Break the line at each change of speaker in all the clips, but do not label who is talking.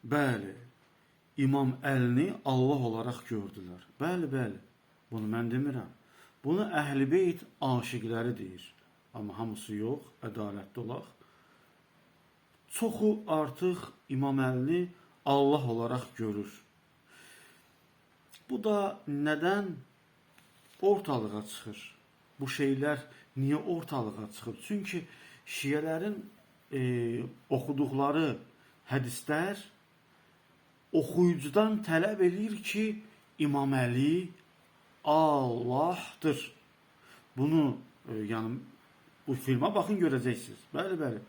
Bəli, İmam Əlini Allah olaraq gördülər. Bəli, bəli. Bunu mən demirəm. Bunu Əhl-i Beyt aşiqləri deyir. Amma hamısı yox, ədalətli olaq. Çoxu artıq İmam Əlini Allah olaraq görür. Bu da nədən ortalığa çıxır? Bu şeylər niyə ortalığa çıxır? Çünki şiələrin oxuduqları hədislər oxuyucudan tələb edir ki, İmam Əli Allahdır. Bunu yəni bu filmə baxın görəcəksiniz. Bəli, bəli.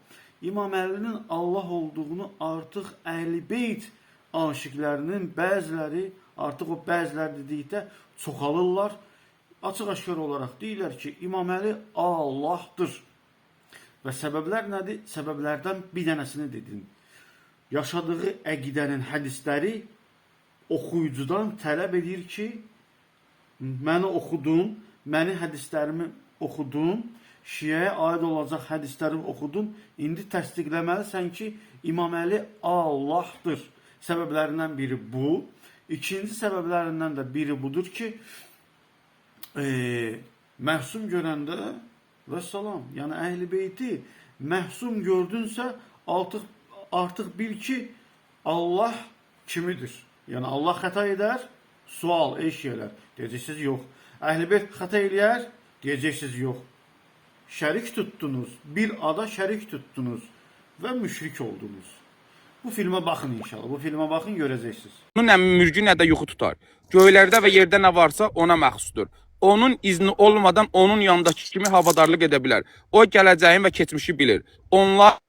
İmam Əlinin Allah olduğunu artıq Əhl-i Beyt aşiqlərinin bəziləri, artıq o bəziləri dedikdə çoxalırlar. Açıq-aşkar olaraq deyirlər ki, İmam Əli Allahdır. Və səbəblər nədir? Səbəblərdən bir dənəsini dedim. Yaşadığı əqidənin hədisləri oxuyucudan tələb edir ki, məni oxudun, məni hədislərimi oxudun, Şiəyə aid olacaq hədisləri oxudun, indi təsdiqləməlisən ki, İmam Əli Allahdır. Səbəblərindən biri bu. İkinci səbəblərindən də biri budur ki, məhsum görəndə və salam, yəni Əhl-i Beyti məhsum gördünsə, artıq bil ki, Allah kimidir? Yəni Allah xəta edər, sual, eşyələr. Deyəcəksiniz, yox. Əhl-i Beyt xəta eləyər, deyəcəksiniz, yox. Şərik tutdunuz, bir ada şərik tutdunuz və müşrik oldunuz. Bu filmə baxın inşallah, bu filmə baxın görəcəksiniz.
Onun nə mürgü, nə də yuxu tutar. Göylərdə və yerdə nə varsa ona məxsusdur. Onun izni olmadan onun yanındakı kimi havadarlıq edə bilər. O gələcəyin və keçmişi bilir. Onlar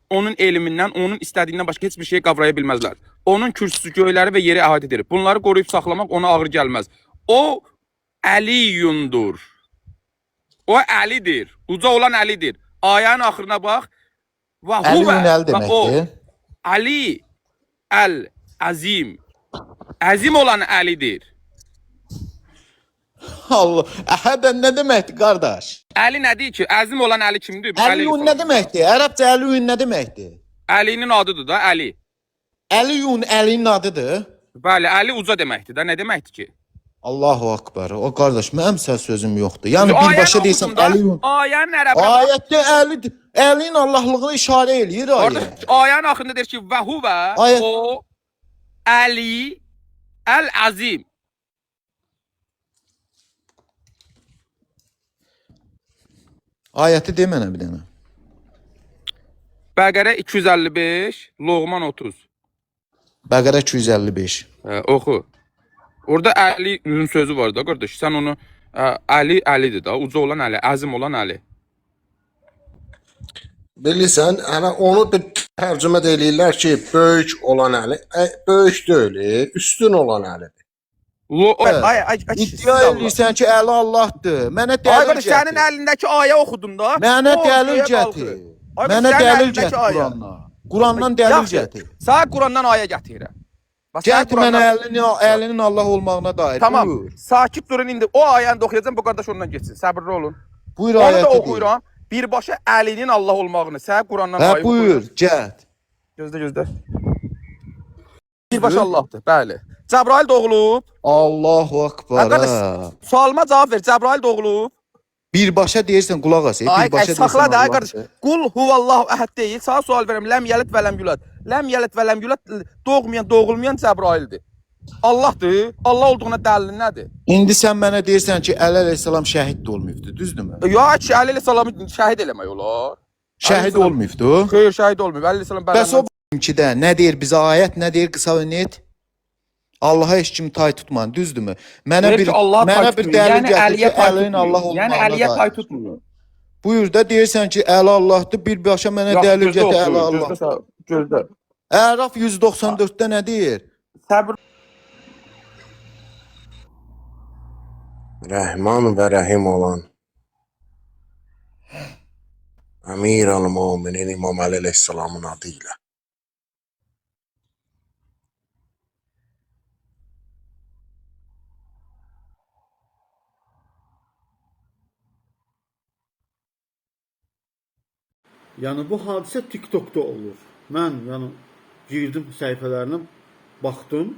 onun elmindən, onun istədiyindən başqa heç bir şey qavraya bilməzlər. Onun kürsüsü göyləri və yeri əhatə edir. Bunları qoruyub saxlamaq ona ağır gəlməz. O Əliyundur. O Əlidir. Uca olan Əlidir. Ayənin axırına bax. Və
Əliyun Əli deməkdir.
Ali Əl-Əzim. Əzim olan Əlidir.
Allah. Əhədən nə deməkdir, qardaş?
Əli nədir ki? Əzim olan Əli kimdir?
Əliyun nə deməkdir? Ərəbcə Əliyun nə deməkdir?
Əlinin adıdır da, Əli.
Əliyun Əlinin adıdır.
Bəli, Əli uca deməkdir da. Nə deməkdir ki?
Allahu akbar. O qardaş, mənim sözüm yoxdur. Yəni birbaşa deyirsən Əliyun.
Ayənin ərəbə.
Ayətdə Əlinin Allahlığını işarə eləyir ayət.
Ayənin axırında deyir ki, və huvə o Əli Əl-Əzim.
Ayəti de mənə bir dənə.
Bəqərə 255, Loğman 30.
Bəqərə 255.
Oxu. Orada Əli'nin sözü var da qardaş. Sən onu Əlidir da, uca olan Əli, əzim olan Əli.
Bilirsən, onu bir tərcümə eləyirlər ki, böyük olan Əli, böyük deyil, üstün olan Əlidir.
İddia edirsən ki, Əli Allahdır. Mənə dəlil gətir.
Sənin əlindəki ayə oxudun da.
Mənə dəlil gətir. Mənə dəlil gətir Qurandan. Qurandan dəlil gətir.
Sənə Qurandan ayə gətirirəm.
Gətir mənə Əlinin Allah olmağına dair.
Tamam. Sakit durun indi. O ayəni də oxuyacağam, bu qardaş ondan geçsin. Səbirli olun.
Buyur
ayəti. Onu da
ayəti
oxuyuram. Birbaşa Əlinin Allah olmağını. Sənə Qurandan ayə oxuyuram.
Buyur, gəl.
Gözlə. Birbaşa Allahdır, bəli. Cəbrail doğulub.
Allahu akbar.
Sualıma cavab ver. Cəbrail doğulub.
Birbaşa deyirsən qulaq as. Birbaşa deyirsən.
Saxla da qardaş. Qul huvallahu əhəd deyil. Sana sual verirəm. Ləm yəlid və ləm yulad. Ləm yəlid və ləm yulad doğmayan, doğulmayan Cəbraildir. Allahdır. Allah olduğuna dəlilin nədir?
İndi sən mənə deyirsən ki, Əli əleyhissalam şəhid də olmayıbdı, düzdürmü?
Yox, ki, Əli əleyhissalamı şəhid eləmək olar.
Şəhid olmayıbdı?
Xeyr, şəhid olmayıb. Əli əleyhissalam
bəs o ki də nə deyir bizə ayət, nə deyir qısa və net? Allaha heç kimi tay tutmayın, düzdürmü? Mənə bir dəlil gətir ki, Əlinin Allah olmağına dair.
Yəni Əliyə tay tutmuyor.
Buyur da deyirsən ki, Əli Allahdır, birbaşa mənə dəlil gətir Əli Allah.
Gözlə.
Əraf 194-də nə deyir?
Səbr.
Rəhman və Rəhim olan Əmir el-Müminin İmam Əli əleyhissalamın adı ilə.
Yəni bu hadisə TikTokda olur. Mən yəni girdim səhifələrinə, baxdım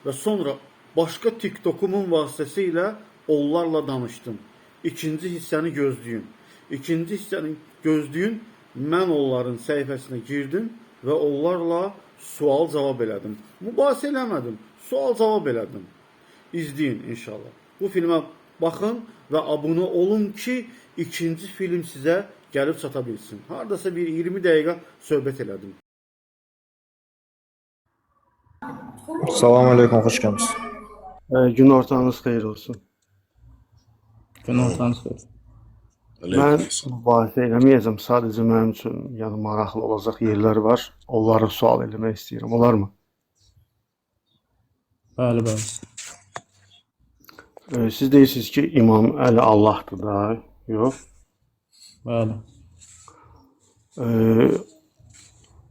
və sonra başqa TikTokumun vasitəsilə onlarla danışdım. İkinci hissəni gözləyin. İkinci hissəni gözləyin. Mən onların səhifəsinə girdim və onlarla sual cavab elədim. Mübahisə eləmədim, sual cavab elədim. İzləyin inşallah. Bu filmə baxın və abunə olun ki, ikinci film sizə gəlib çata bilsin. Hardasa bir 20 dəqiqə söhbət elədim.
Salam aleyküm, xoş gəlmisiniz.
Gün ortanız xeyir olsun.
Gün ortanız xeyir.
Mən mübahisə eləməyəcəm. Sadəcə mənim üçün yəni maraqlı olacaq yerlər var. Onları sual eləmək istəyirəm. Olar mı?
Bəli, bəli.
Siz deyirsiniz ki, İmam Əli Allahdır da, yox?
Bəli.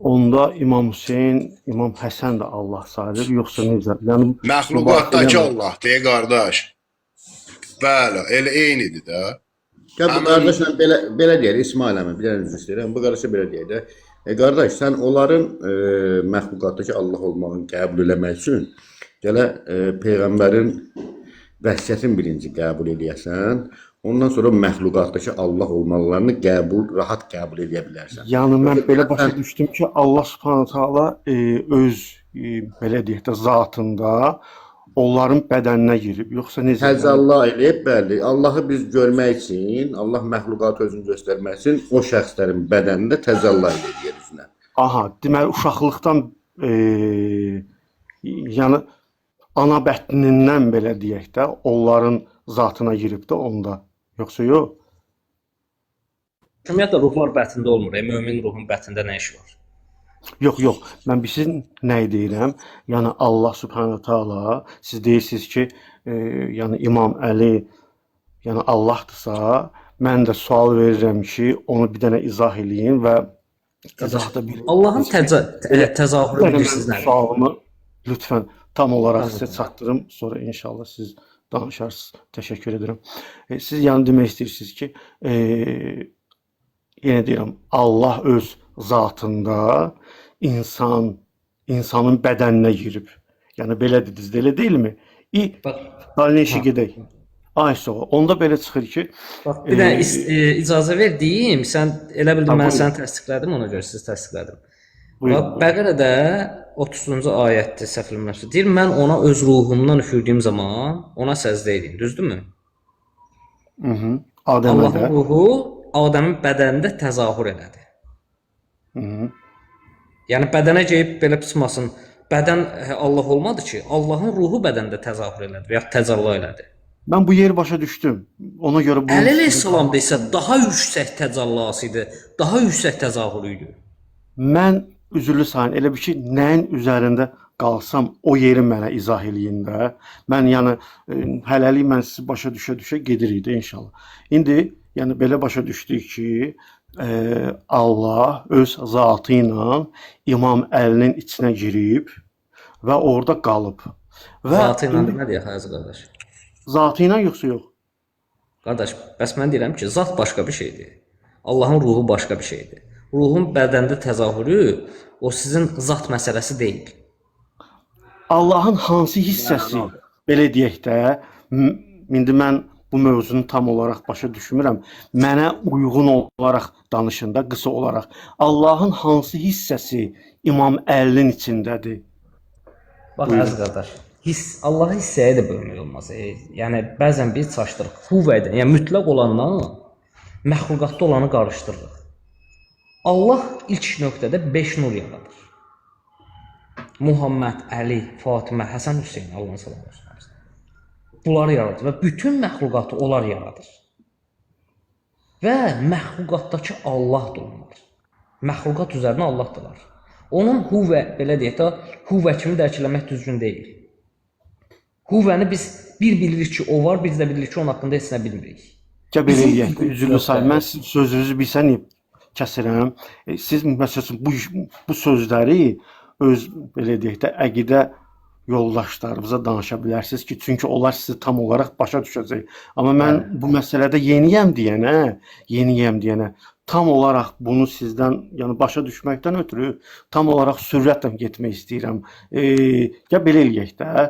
Onda İmam Hüseyin, İmam Həsən də Allah sayılır, yoxsa necə? Yəni
Məxluqatdakı Allah deyə qardaş. Bəli, elə eynidir də.
Gəl bu qardaşla belə deyək, İsmail əmi, bir üzr istəyirəm. Bu qardaşa belə deyək də. Qardaş, sən onların məxluqatdakı Allah olmağını qəbul eləmək üçün gələ peyğəmbərin vəsiyyətini birinci qəbul eləyəsən, ondan sonra məxluqatdakı Allah olmalarını rahat qəbul eləyə bilərsən.
Yəni mən belə başa düşdüm ki, Allah Subhanahu taala öz belə deyək də zatında onların bədəninə girib, yoxsa necə?
Təzəllə eləyib, bəli. Allahı biz görmək üçün, Allah məxluqatı özünü göstərmək üçün o şəxslərin bədənində təzəllə eləyir üzünə.
Aha, deməli uşaqlıqdan yəni ana bətnindən belə deyək də onların zatına girib də onda, yoxsa yox?
Ümumiyyətlə ruhlar bətnində olmur. Mömin ruhun bətnində nə işi var?
Yox, yox. Mən sizin nə deyirəm? Yəni Allah Subhanahu taala siz deyirsiniz ki, yəni İmam Əli yəni Allahdırsa, mən də sual verirəm ki, onu bir dənə izah eləyin və izahda bir
Allahın təzahürü bilirsiniz nədir?
Sualımı lütfən tam olaraq sizə çatdırım, sonra inşallah siz danışarsınız. Təşəkkür edirəm. Siz yəni demək istəyirsiniz ki, yenə deyirəm, Allah öz zatında insanın bədəninə girib. Yəni belə dediniz, elə deyilmi? Dalneşi gedək. Ay soğa. Onda belə çıxır ki,
bax bir dənə icazə ver deyim. Sən elə bildin mən səni təsdiqlədim, ona görə siz təsdiqlədim. Bax Bəqərədə 30-cu ayətdir, səhv eləmirəmsə. Deyir mən ona öz ruhumdan üfürdüyüm zaman ona səzdə edin, düzdürmü? Allahın ruhu Adəmin bədənində təzahür elədi. Yəni bədənə gəlib belə çıxmasın. Bədən Allah olmadı ki, Allahın ruhu bədəndə təzahür elədi və ya təcəlli elədi.
Mən bu yeri başa düşdüm. Ona görə bu
Əli əleyhissalam isə daha yüksək təcəllası idi, daha yüksək təzahürü idi.
Mən üzrlü sayın elə bir ki, nəyin üzərində qalsam o yeri mənə izah eləyin də. Mən yəni hələlik mən sizi başa düşə gedirik də inşallah. İndi yəni belə başa düşdük ki, Allah öz zatı ilə İmam Əlinin içinə girib və orada qalıb.
Zatı ilə nə deyək Həzi qardaş?
Zatı ilə yoxsa yox?
Qardaş, bəs mən deyirəm ki, zat başqa bir şeydir. Allahın ruhu başqa bir şeydir. Ruhun bədəndə təzahürü o sizin zat məsələsi deyil.
Allahın hansı hissəsi belə deyək də, indi mən bu mövzunu tam olaraq başa düşmürəm. Mənə uyğun olaraq danışında qısa olaraq Allahın hansı hissəsi İmam Əlinin içindədir?
Bax əziz qardaş, Allahı hissəyə də bölmək olmaz. Yəni bəzən biz çaşdırırıq. Huvvədən, yəni mütləq olanla məxluqatda olanı qarışdırırıq. Allah ilk nöqtədə 5 nur yaradır. Muhammed, Əli, Fatimə, Həsən, Hüseyin, Allahın salamı olsun. Bunları yaradır və bütün məxluqatı onlar yaradır. Və məxluqatdakı Allah da onlar. Məxluqat üzərinə Allahdılar. Onun huvvə, belə deyək də, huvvə kimi dərk eləmək düzgün deyil. Huvvəni biz bir bilirik ki, o var, biz də bilirik ki, onun haqqında heç nə bilmirik.
Gəl belə deyək, üzrlü sayın, mən sizin sözünüzü bilsən kəsirəm. Siz məsələn bu sözləri öz belə deyək də əqidə yoldaşlarınıza danışa bilərsiniz ki, çünki onlar sizi tam olaraq başa düşəcək. Amma mən bu məsələdə yeniyəm deyənə tam olaraq bunu sizdən, yəni başa düşməkdən ötürü tam olaraq sürətlə getmək istəyirəm. Ya belə eləyək də,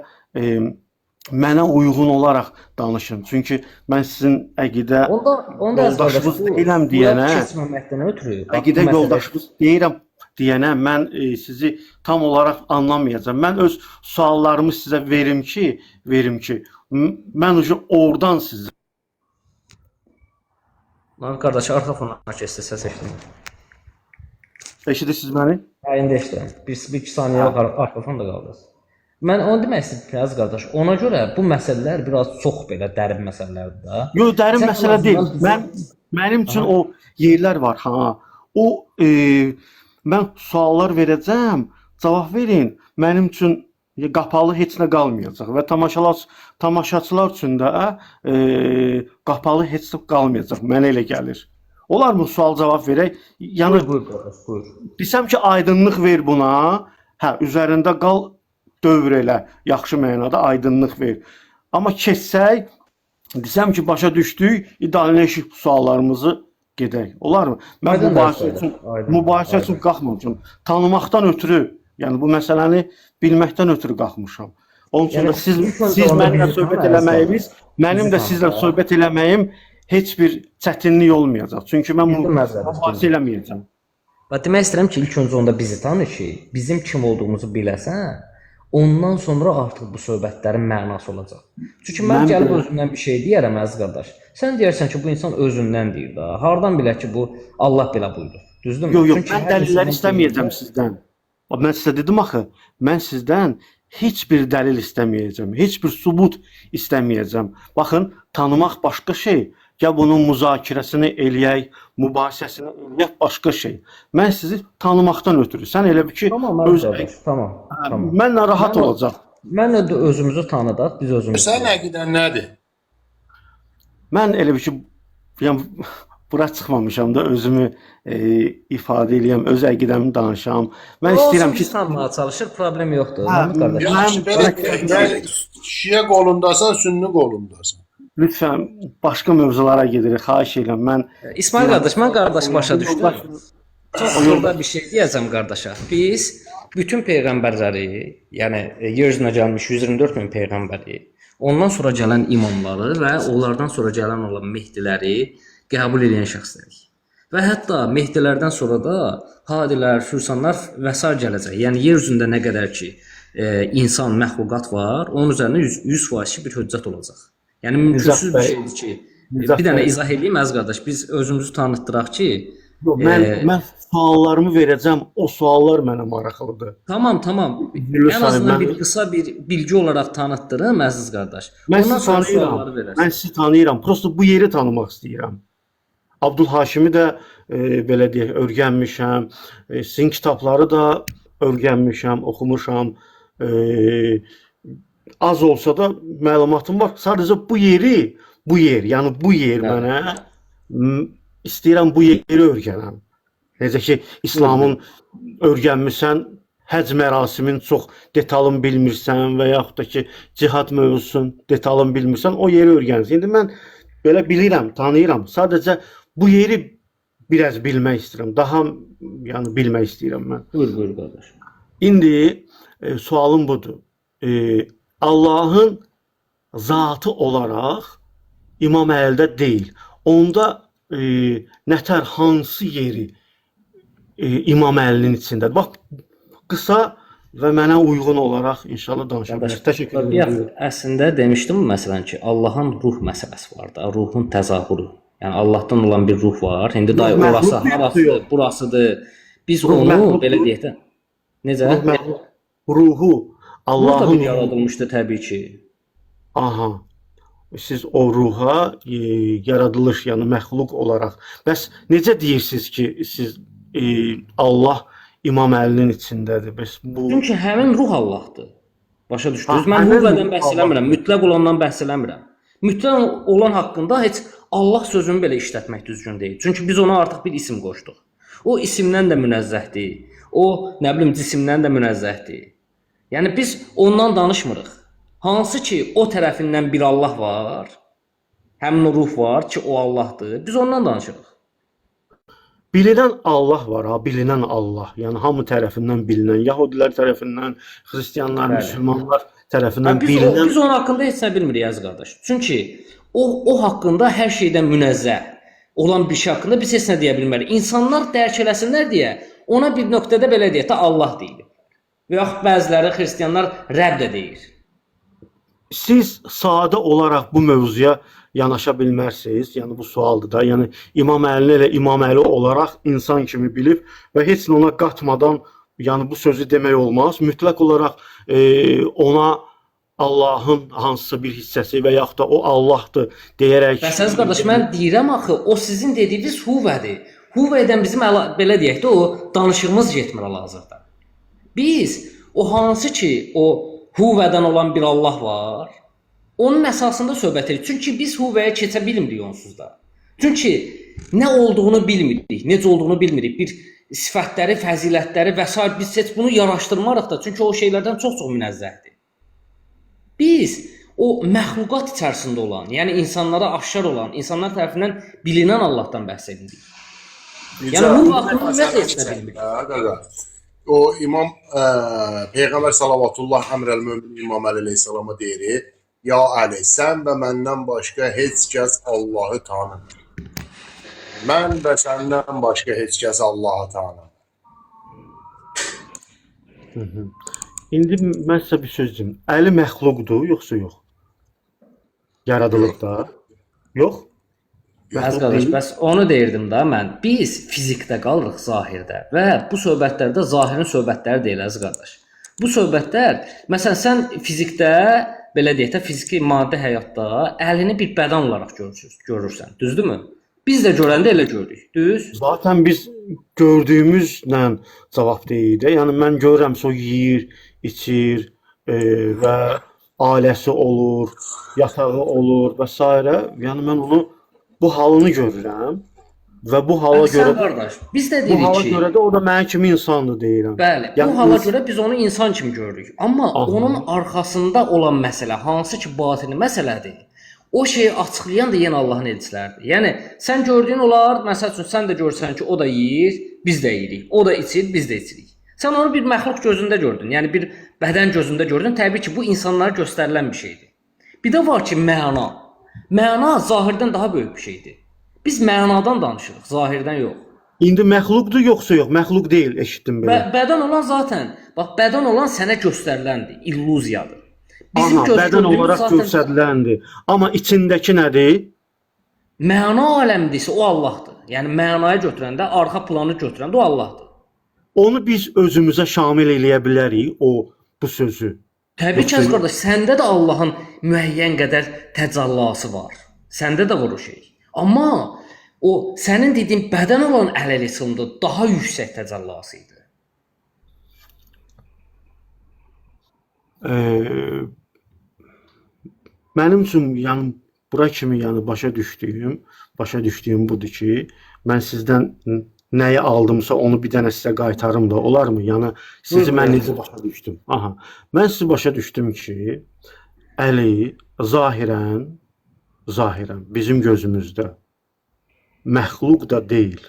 mənə uyğun olaraq danışın. Çünki mən sizin əqidə
Onda
yoldaşınız deyirəm deyənə,
keçməməkdən ötürü
əqidə yoldaşınız deyirəm deyənə mən sizi tam olaraq anlamayacağam. Mən öz suallarımı sizə verim ki, mən oradan sizə
Lan qardaş, arxa fonuna keçdi, səs eşitdim.
eşidirsiniz məni?
Hə, indi eşidirəm. Bir iki saniyə arxa fonda qaldı. Mən onu demək istəyirəm, əziz qardaş. Ona görə bu məsələlər biraz çox belə dərin məsələlərdir də.
Yox, dərin məsələ deyil. Mənim üçün o yerlər var, ha. Mən suallar verəcəm, cavab verin. Mənim üçün qapalı heç nə qalmayacaq və tamaşaçılar üçün də qapalı heç nə qalmayacaq. Mənə elə gəlir. Olar mı sual-cavab verək? Yəni
Buyur qardaş, buyur.
desəm ki, aydınlıq ver buna. Hə, üzərində qal, dövr elə, yaxşı mənada aydınlıq ver. Amma keçsək, desəm ki, başa düşdük, idealləşik suallarımızı gedək. Olar mı? Mən mübahisə üçün qalxmamışam. Tanımaqdan ötürü, yəni bu məsələni bilməkdən ötürü qalxmışam. Onun üçün də siz mənimlə söhbət eləməyiniz, mənim də sizlə söhbət eləməyim heç bir çətinlik olmayacaq. Çünki mən mübahisə eləməyəcəm.
Və demək istəyirəm ki, ilk öncə onda bizi tanı ki, bizim kim olduğumuzu biləsən, ondan sonra artıq bu söhbətlərin mənası olacaq. Çünki mən gəlib özümdən bir şey deyərəm, əziz qardaş. Sən deyərsən ki, bu insan özündən deyir də. Hardan bilər ki, bu Allah belə buyurur. Düzdürmü?
Yox, mən dəlillər istəməyəcəm sizdən. Mən sizə dedim axı, mən sizdən heç bir dəlil istəməyəcəm, heç bir sübut istəməyəcəm. Baxın, tanımaq başqa şey, ya bunun müzakirəsini eləyək, mübahisəsini eləyək başqa şey. Mən sizi tanımaqdan ötürü. Sən elə bir ki,
Tamam.
Mən narahat olacaq.
Mən də özümüzü tanıdaq, biz özümüzü.
Sən əqidən nədir?
Mən elə bir ki, yəni bura çıxmamışam da özümü ifadə eləyəm, öz əqidəmi danışam. Mən istəyirəm ki,
tanımaya çalışır, problem yoxdur. Qardaş.
Yaxşı, belə şiə qolundasan, sünni qolundasan.
Lütfən başqa mövzulara gedirik, xahiş edirəm. Mən
İsmail qardaş, mən qardaş başa düşdüm. Çox xırda bir şey deyəcəm qardaşa. Biz bütün peyğəmbərləri, yəni yer üzünə gəlmiş 124 min peyğəmbəri, ondan sonra gələn imamları və onlardan sonra gələn olan mehdiləri qəbul edən şəxslərik. Və hətta mehdilərdən sonra da hadilər, fürsanlar və s. gələcək. Yəni yer üzündə nə qədər ki insan, məxluqat var, onun üzərinə 100% bir höccət olacaq. Yəni mümkünsüz bir şeydir ki, bir dənə izah edeyim əziz qardaş, biz özümüzü tanıtdıraq ki,
mən suallarımı verəcəm, o suallar mənə maraqlıdır.
Tamam. Ən azından bir qısa bir bilgi olaraq tanıtdırım əziz qardaş.
Mən sizi tanıyıram. Prosta bu yeri tanımaq istəyirəm. Abdülhaşimi də belə deyək, örgənmişəm. Sizin kitabları da örgənmişəm, oxumuşam. Az olsa da məlumatım var. Sadəcə bu yer mənə istəyirəm bu yeri örgənəm. Necə ki, İslamın örgənmirsən, həc mərasimin çox detalını bilmirsən və yaxud da ki, cihad mövzusun detalını bilmirsən, o yeri örgənirsən. İndi mən belə bilirəm, tanıyıram. Sadəcə bu yeri biraz bilmək istəyirəm. Daha yəni bilmək istəyirəm mən.
Buyur qardaş.
İndi sualım budur. Allahın zatı olaraq İmam Əlidə deyil. Onda nətər hansı yeri İmam Əlinin içindədir? Bax, qısa və mənə uyğun olaraq inşallah danışa bilərik. Təşəkkür edirəm.
Əslində demişdim məsələn ki, Allahın ruh məsələsi var da, ruhun təzahürü. Yəni Allahdan olan bir ruh var. İndi day orası, harasıdır, burasıdır. Biz onu belə deyək də. Necə?
Ruhu Allahın
yaradılmışdı təbii ki.
Aha. Siz o ruha yaradılış, yəni məxluq olaraq. Bəs necə deyirsiniz ki, siz Allah İmam Əlinin içindədir? Bəs bu
çünki həmin ruh Allahdır. Başa düşdünüz? Mən ruhdan bəhs eləmirəm, mütləq olandan bəhs eləmirəm. Mütləq olan haqqında heç Allah sözünü belə işlətmək düzgün deyil. Çünki biz ona artıq bir isim qoşduq. O isimdən də münezzəhdir. O, nə bilim, cisimdən də münezzəhdir. Yəni biz ondan danışmırıq. Hansı ki, o tərəfindən bir Allah var, həmin o ruh var ki, o Allahdır. Biz ondan danışırıq.
Bilinən Allah var ha, bilinən Allah. Yəni hamı tərəfindən bilinən, Yahudilər tərəfindən, xristianlar,
Bəli.
müsəlmanlar tərəfindən
Biz
bilinən.
biz onun haqqında heç nə bilmirik əziz qardaş. Çünki o haqqında hər şeydən münezzeh olan bir şey haqqında biz heç nə deyə bilmərik. İnsanlar dərk eləsinlər deyə ona bir nöqtədə belə deyək də Allah deyir. Və yaxud bəziləri xristianlar Rəbb də deyir.
Siz sadə olaraq bu mövzuya yanaşa bilmərsiniz. Yəni bu sualdır da. Yəni İmam Əlini elə İmam Əli olaraq insan kimi bilib və heç nə ona qatmadan, yəni bu sözü demək olmaz. Mütləq olaraq ona Allahın hansısa bir hissəsi və yaxud da o Allahdır deyərək.
Bəs qardaş, mən deyirəm axı, o sizin dediyiniz huvədir. Huvədən bizim belə deyək də o danışığımız getmir hal-hazırda. Biz o hansı ki o huvədən olan bir Allah var, onun əsasında söhbət edirik. Çünki biz huvəyə keçə bilmirik onsuz da. Çünki nə olduğunu bilmirik, necə olduğunu bilmirik. Bir sifətləri, fəzilətləri və s. biz heç bunu yaraşdırmarıq da. Çünki o şeylərdən çox-çox münezzəhdir. Biz o məxluqat içərisində olan, yəni insanlara aşkar olan, insanlar tərəfindən bilinən Allahdan bəhs edirik. Yəni bu haqqında ümumiyyətlə heç nə bilmirik.
O İmam Peyğəmbər sallallahu əmrəl-mömin İmam Əli əleyhissalama deyir: "Ya Əli, sən və məndən başqa heç kəs Allahı tanımır. Mən və səndən başqa heç kəs Allahı tanımır."
İndi mən sizə bir söz deyim. Əli məxluqdur, yoxsa yox? Yaradılıbda? Yox?
Bəs qardaş, bəs onu deyirdim da mən. Biz fizikdə qalırıq zahirdə və bu söhbətlərdə zahirin söhbətləri deyil əziz qardaş. Bu söhbətlər, məsələn sən fizikdə, belə deyək də, fiziki maddi həyatda əlini bir bədən olaraq görürsən, düzdürmü? Biz də görəndə elə görürük, düz?
Zaten biz gördüyümüzlə cavab deyir də. Yəni mən görürəm o yeyir, içir və ailəsi olur, yatağı olur və s. Yəni mən onu bu halını görürəm və bu hala görə
qardaş, biz də
bu
deyirik
hala
ki,
görə də o da mənim kimi insandır deyirəm.
bəli,
Yəni
bu hala
biz-
görə biz onu insan kimi görürük. Amma onun arxasında olan məsələ, hansı ki batini məsələdir, o şeyi açıqlayan da yenə Allahın elçiləridir. Yəni sən gördüyün olar, məsəl üçün sən də görsən ki, o da yeyir, biz də yeyirik. O da içir, biz də içirik. Sən onu bir məxluq gözündə gördün, yəni bir bədən gözündə gördün. Təbii ki, bu insanlara göstərilən bir şeydir. Bir də var ki, məna. Məna zahirdən daha böyük bir şeydir. Biz mənadan danışırıq, zahirdən yox.
İndi məxluqdur yoxsa yox? Məxluq deyil, eşitdim belə.
Bədən olan zaten, bax bədən olan sənə göstəriləndir, illüziyadır. Bizim
Aha, bədən
gördüyümüz
olaraq
zaten
göstəriləndir. Amma içindəki nədir?
məna aləmdirsə o Allahdır. Yəni mənaya götürəndə, arxa planı götürəndə o Allahdır.
Onu biz özümüzə şamil eləyə bilərik, bu sözü.
Təbii ki, qardaş, səndə də Allahın müəyyən qədər təcəllası var. Səndə də var o şey. Amma o sənin dediyin bədən olan ələləsində daha yüksək təcəllası idi.
Mənim üçün yəni bura kimi yəni başa düşdüyüm budur ki, mən sizdən nəyi aldımsa onu bir dənə sizə qaytarım da, olarmı? Yəni sizi mən necə başa düşdüm? Aha. Mən sizi başa düşdüm ki, Əli zahirən bizim gözümüzdə məxluq da deyil.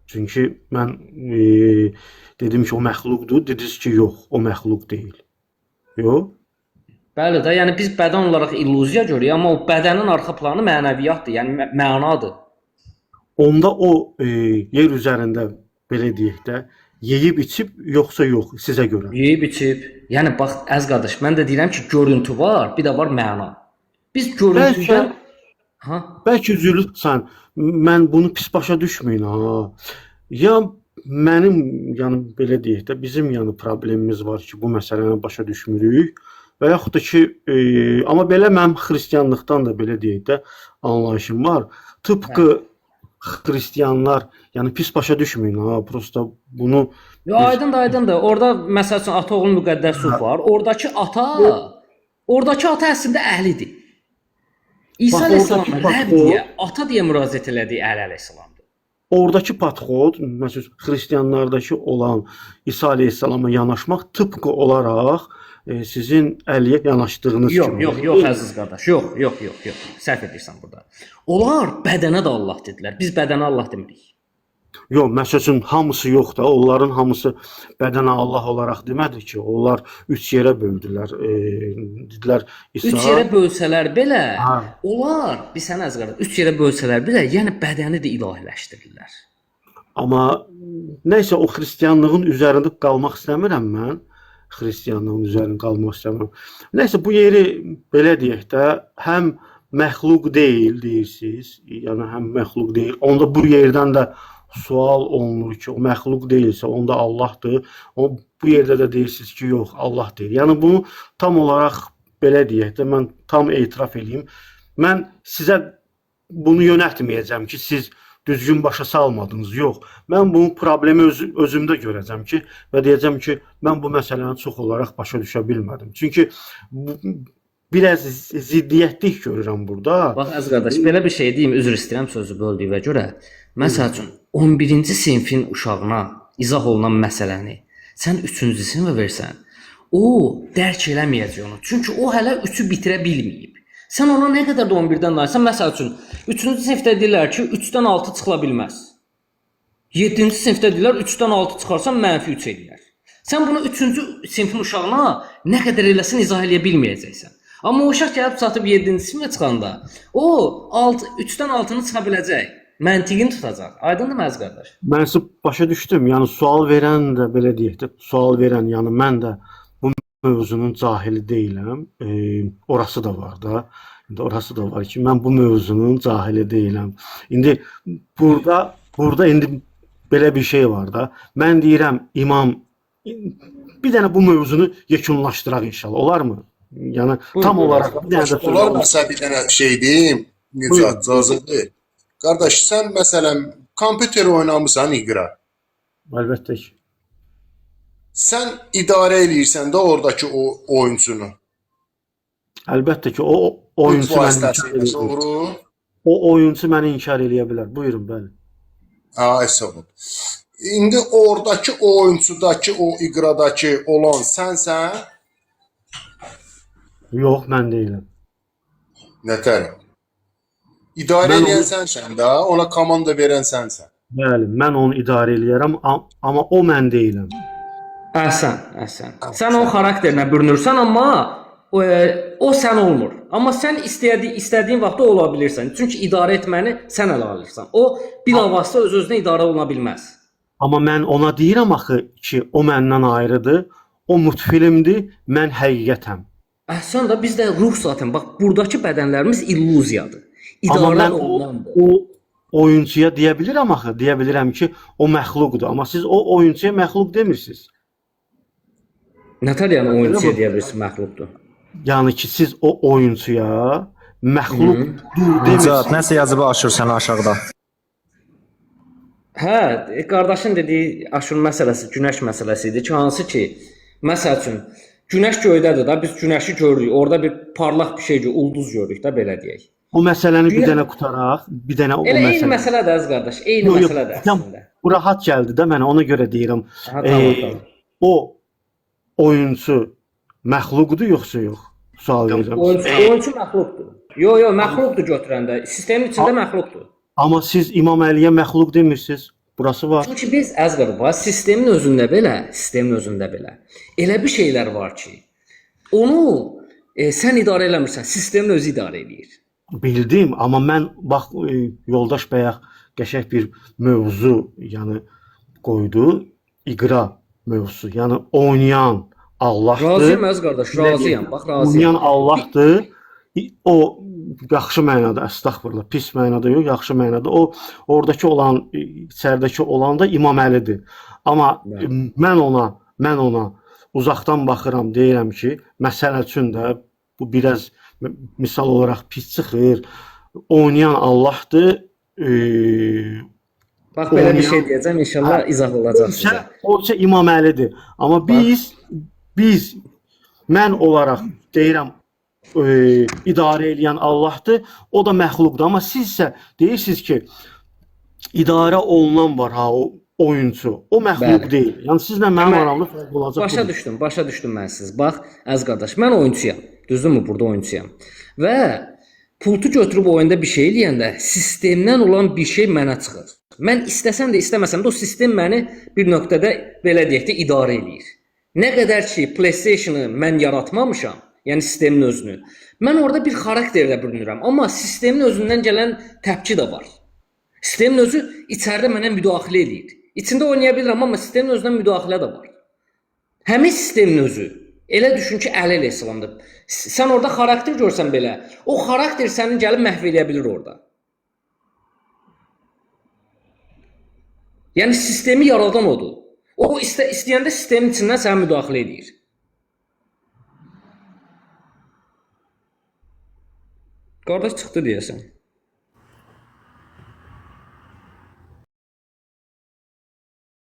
Çünki mən dedim ki, o məxluqdur, dediniz ki, yox, o məxluq deyil. Yox?
Bəli də, yəni biz bədən olaraq illüziya görürük, amma o bədənin arxa planı mənəviyyatdır, yəni mənadır.
Onda o yer üzərində belə deyək də yeyib içib yoxsa yox sizə görə?
Yeyib içib. Yəni bax əziz qardaş, mən də deyirəm ki, görüntü var, bir də var məna. Biz görüntüdən
Bəlkə üzülürsən, mən bunu pis başa düşməyin ha. Ya mənim yəni belə deyək də bizim yəni problemimiz var ki, bu məsələni başa düşmürük və yaxud da ki, amma belə mənim xristianlıqdan da belə deyək də anlayışım var. Tıpkı xristianlar yəni pis başa düşməyin ha, prosta bunu
aydındır. Orada məsəl üçün ata oğul müqəddəs ruh var. Oradakı ata əslində əhlidir. İsa əleyhissalam Rəbb deyə, ata deyə müraciət elədiyi Əli əleyhissalamdır.
Oradakı podxod, məsələn, xristianlardakı olan İsa əleyhissalama yanaşmaq tıpkı olaraq sizin Əliyə yanaşdığınız
Yox,
kimi.
yox, yox əziz qardaş. Yox, yox, yox, yox. Səhv edirsən burada. Onlar bədənə də Allah dedilər. Biz bədənə Allah demirik.
Yox, məsəl üçün hamısı yox da, onların hamısı bədənə Allah olaraq demədi ki, onlar 3 yerə böldülər. Dedilər İsa
3 yerə bölsələr belə,
Ha.
onlar biz sən əziz qardaş, 3 yerə bölsələr belə, yəni bədəni də ilahiləşdirirlər.
amma nəysə o xristianlığın üzərində qalmaq istəmirəm mən. Xristianlığın üzərində qalmaq istəmirəm. Nəysə bu yeri belə deyək də, həm məxluq deyil deyirsiniz, yəni həm məxluq deyil. Onda bu yerdən də sual olunur ki, o məxluq deyilsə, onda Allahdır. O bu yerdə də deyirsiniz ki, yox, Allah deyil. Yəni bunu tam olaraq belə deyək də, mən tam etiraf edeyim. Mən sizə bunu yönəltməyəcəm ki, siz düzgün başa salmadınız. Yox. Mən bu problemi özümdə görəcəm ki və deyəcəm ki, mən bu məsələni çox olaraq başa düşə bilmədim. Çünki biraz ziddiyyətlik görürəm burada.
Bax əziz qardaş, belə bir şey deyim, üzr istəyirəm sözü böldüyümə görə. Məsəl üçün 11-ci sinfin uşağına izah olunan məsələni sən 3-cü sinifə versən, o dərk eləməyəcək onu. Çünki o hələ 3-ü bitirə bilməyib. Sən ona nə qədər də 11-dən danışsan, məsəl üçün 3-cü sinifdə deyirlər ki, 3-dən 6 çıxıla bilməz. 7-ci sinifdə deyirlər 3-dən 6 çıxarsan -3 eləyər. Sən bunu 3-cü sinifin uşağına nə qədər eləsən izah eləyə bilməyəcəksən. Amma o uşaq gəlib çatıb 7-ci sinifə çıxanda, o 3-dən 6-nı çıxa biləcək. Məntiqini tutacaq. Aydındır əziz qardaş?
Mən sizə başa düşdüm. Yəni sual verən də belə deyək də, sual verən, yəni mən də bu mövzunun cahili deyiləm. Orası da var da. İndi orası da var ki, mən bu mövzunun cahili deyiləm. İndi burada indi belə bir şey var da. Mən deyirəm imam bir dənə bu mövzunu yekunlaşdıraq inşallah. Olarmı? Yəni tam olaraq bir dənə də
Olar məsəl bir dənə şey deyim. Nicat, cazıdır. Qardaş, sən məsələn kompüter oynamısan İqra.
Əlbəttə ki.
Sən idarə eləyirsən də oradakı o oyunçunu.
Əlbəttə ki, o oyunçu məni inkar
Vasitəsilə,
edə bilər.
doğru.
O oyunçu məni inkar edə bilər. Buyurun, bəli.
Sağ ol. İndi oradakı o oyunçudakı o İqradakı olan sənsən?
Yox, mən deyiləm.
Nətər? İdarə
Mən
edən
onu-
sənsən də, ona komanda verən sənsən.
Bəli, mən onu idarə eləyərəm, amma o mən deyiləm.
Əhsən, əhsən. Sən o xarakterinə bürünürsən, amma o sən olmur. Amma sən istədiyin vaxtda ola bilirsən. Çünki idarə etməni sən ələ alırsan. O bilavasitə öz-özünə idarə oluna bilməz.
Amma mən ona deyirəm axı ki, o məndən ayrıdır. O multfilmdir, mən həqiqətəm.
Əhsən də biz də ruh zaten. Bax, buradakı bədənlərimiz illüziyadır.
Amma
İdarə
mən
olunandır.
o oyunçuya deyə bilirəm axı, deyə bilirəm ki, o məxluqdur. Amma siz o oyunçuya məxluq demirsiniz.
Nətər yəni oyunçuya deyə bilirsən məxluqdur?
Yəni ki, siz o oyunçuya məxluqdur demirsiniz.
Nicat, nəsə yazıb aşır sənə aşağıda.
Hə, qardaşın dediyi aşırı məsələsi, günəş məsələsi idi ki, hansı ki, məsəl üçün günəş göydədir da, biz günəşi görürük. Orada bir parlaq bir şey, ulduz görürük də, belə deyək.
O məsələni bir dənə qutaraq, bir dənə o
Elə eyni
məsələ.
məsələdir əziz qardaş, eyni məsələdir əslində.
Bu rahat gəldi də mənə, ona görə deyirəm.
Aha, tamam.
O oyunçu məxluqdur yoxsa yox? Sual verirəm.
Oyunçu məxluqdur. Yox, məxluqdur götürəndə. Sistemin içində məxluqdur.
Amma siz İmam Əliyə məxluq demirsiniz. Burası var.
Çünki biz əzqərba sistemin özündə belə elə bir şeylər var ki, onu sən idarə eləmirsən, sistemin özü idarə edir.
Bildim, amma mən bax yoldaş bəyək qəşəng bir mövzu, yəni qoydu, iqra mövzusu. Yəni oynayan Allahdır.
Razıyam əziz qardaş, razıyam. Bax, razıyam.
Oynayan Allahdır. O yaxşı mənada, əstəğfurullah, pis mənada yox, yaxşı mənada. O oradakı olan, içəridəki olan da İmam Əlidir. Amma mən ona uzaqdan baxıram, deyirəm ki, məsələ üçün də bu biraz misal olaraq pis çıxır. Oynayan Allahdır.
Bax, belə bir şey deyəcəm, inşallah izah olacaq sizə.
O isə İmam Əlidir. Amma biz mən olaraq deyirəm idarə edən Allahdır. O da məxluqdur. Amma siz isə deyirsiniz ki, idarə olunan var ha, o oyunçu. O məxluq
Bəli.
deyil. Yəni sizlə mənim
Mən-
aramda fərq olacaq.
Başa düşdüm mən siz. Bax, əziz qardaş, mən oyunçuyam. Düzdürmü? Burada oyunçuyam. Və pultu götürüb oyunda bir şey eləyəndə sistemdən olan bir şey mənə çıxır. Mən istəsəm də, istəməsəm də o sistem məni bir nöqtədə belə deyək də idarə eləyir. Nə qədər ki PlayStation-ı mən yaratmamışam, yəni sistemin özünü. Mən orada bir xarakterlə bürünürəm, amma sistemin özündən gələn təpki də var. Sistemin özü içəridə mənə müdaxilə edir. İçində oynaya bilirəm, amma sistemin özündən müdaxilə də var. Həmin sistemin özü elə düşün ki, Əli əleyhissalamdır. Sən orada xarakter görsən belə, o xarakter səni gəlib məhv edə bilir orada. Yəni sistemi yaradan odur. O istəyəndə sistemin içindən sənə müdaxilə edir. Qardaş çıxdı deyəsən.